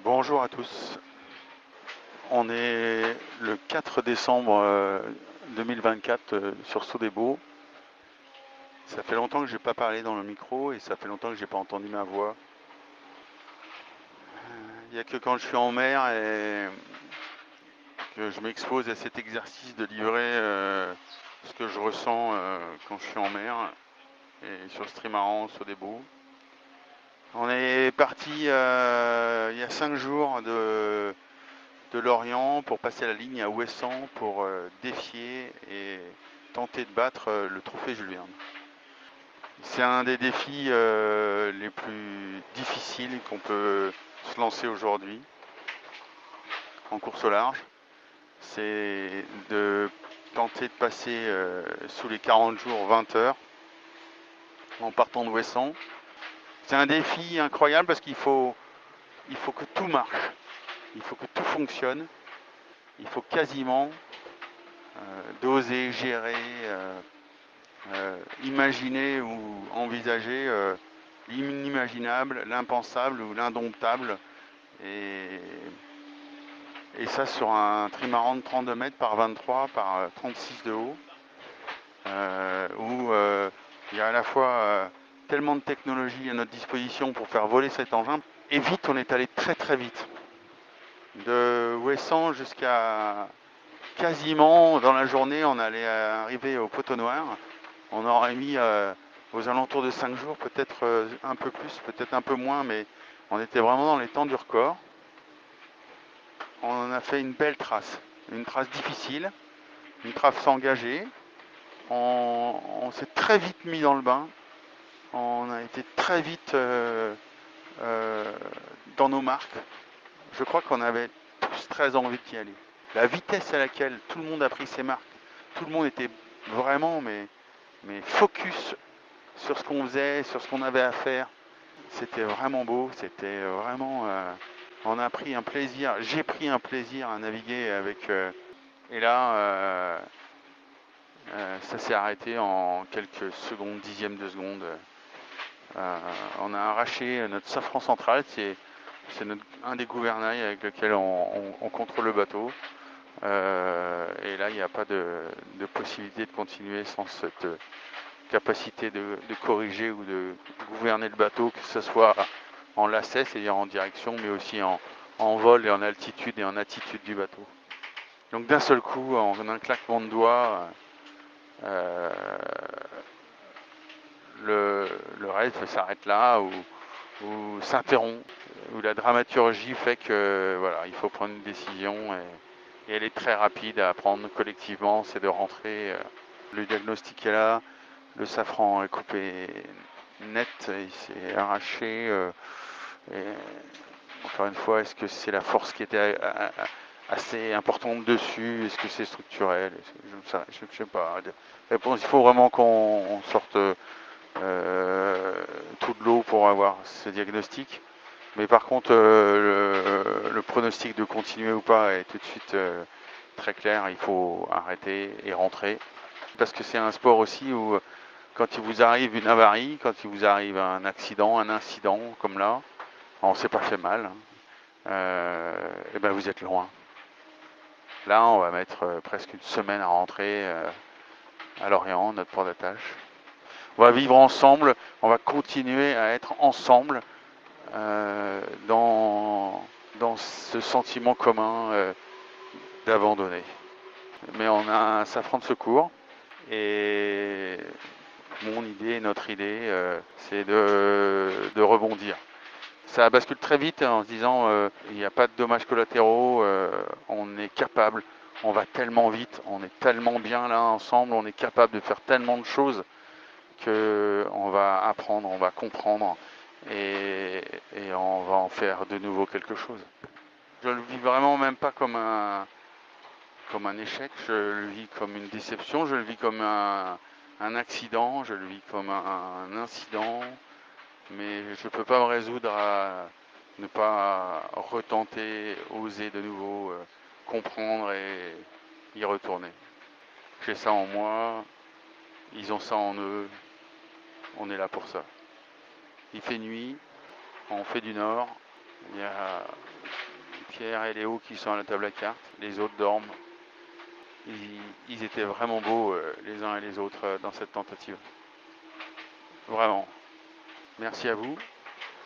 Bonjour à tous. On est le 4 décembre 2024 sur Sodebo. Ça fait longtemps que je n'ai pas parlé dans le micro et ça fait longtemps que je n'ai pas entendu ma voix. Il n'y a que quand je suis en mer et que je m'expose à cet exercice de livrer ce que je ressens quand je suis en mer et sur ce trimaran Sodebo. On est parti il y a 5 jours de Lorient pour passer la ligne à Ouessant pour défier et tenter de battre le trophée Jules Verne. C'est un des défis les plus difficiles qu'on peut se lancer aujourd'hui en course au large. C'est de tenter de passer sous les 40 jours 20 heures en partant de Ouessant. C'est un défi incroyable parce il faut que tout marche, il faut que tout fonctionne, il faut quasiment d'oser gérer, imaginer ou envisager l'inimaginable, l'impensable ou l'indomptable. Et, et ça sur un trimaran de 32 mètres par 23 par 36 de haut, où il y a à la fois tellement de technologie à notre disposition pour faire voler cet engin. Et vite, on est allé très très vite. De Ouessant jusqu'à quasiment dans la journée, on allait arriver au Poteau Noir. On aurait mis aux alentours de 5 jours, peut-être un peu plus, peut-être un peu moins, mais on était vraiment dans les temps du record. On a fait une belle trace, une trace difficile, une trace engagée. On s'est très vite mis dans le bain. On a été très vite dans nos marques. Je crois qu'on avait tous très envie d'y aller. La vitesse à laquelle tout le monde a pris ses marques, tout le monde était vraiment mais focus sur ce qu'on faisait, sur ce qu'on avait à faire. C'était vraiment beau, c'était vraiment... on a pris un plaisir, j'ai pris un plaisir à naviguer avec... et là, ça s'est arrêté en quelques secondes, dixièmes de seconde. On a arraché notre safran central, c'est un des gouvernails avec lequel on contrôle le bateau. Et là, il n'y a pas de possibilité de continuer sans cette capacité de corriger ou de gouverner le bateau, que ce soit en lacet, c'est-à-dire en direction, mais aussi en vol et en altitude et en attitude du bateau. Donc d'un seul coup, en un claquement de doigts, euh, le rêve s'arrête là ou s'interrompt, où la dramaturgie fait que voilà, il faut prendre une décision et elle est très rapide à prendre collectivement, c'est de rentrer. Le diagnostic est là, le safran est coupé net, il s'est arraché. Et encore une fois, est-ce que c'est la force qui était assez importante dessus? Est-ce que c'est structurel? Je ne sais pas. Réponse, il faut vraiment qu'on sorte tout de l'eau pour avoir ce diagnostic. Mais par contre, le pronostic de continuer ou pas est tout de suite très clair. Il faut arrêter et rentrer. Parce que c'est un sport aussi où quand il vous arrive une avarie, quand il vous arrive un accident, un incident comme là, on ne s'est pas fait mal, et ben vous êtes loin. Là, on va mettre presque une semaine à rentrer à Lorient, notre port d'attache. On va vivre ensemble, on va continuer à être ensemble dans ce sentiment commun d'abandonner. Mais on a un safran de secours et mon idée, notre idée, c'est de rebondir. Ça bascule très vite en se disant il n'y a pas de dommages collatéraux, on est capable, on va tellement vite, on est tellement bien là ensemble, on est capable de faire tellement de choses qu'on va apprendre, on va comprendre et on va en faire de nouveau quelque chose. Je le vis vraiment même pas comme un échec, je le vis comme une déception, je le vis comme un accident, je le vis comme un incident, mais je ne peux pas me résoudre à ne pas retenter, oser de nouveau comprendre et y retourner. J'ai ça en moi, ils ont ça en eux, on est là pour ça. Il fait nuit, on fait du nord, il y a Pierre et Léo qui sont à la table à cartes. Les autres dorment. Ils étaient vraiment beaux les uns et les autres dans cette tentative. Vraiment. Merci à vous.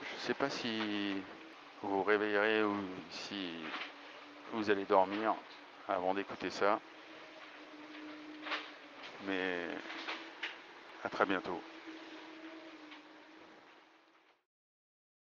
Je ne sais pas si vous vous réveillerez ou si vous allez dormir avant d'écouter ça. Mais à très bientôt.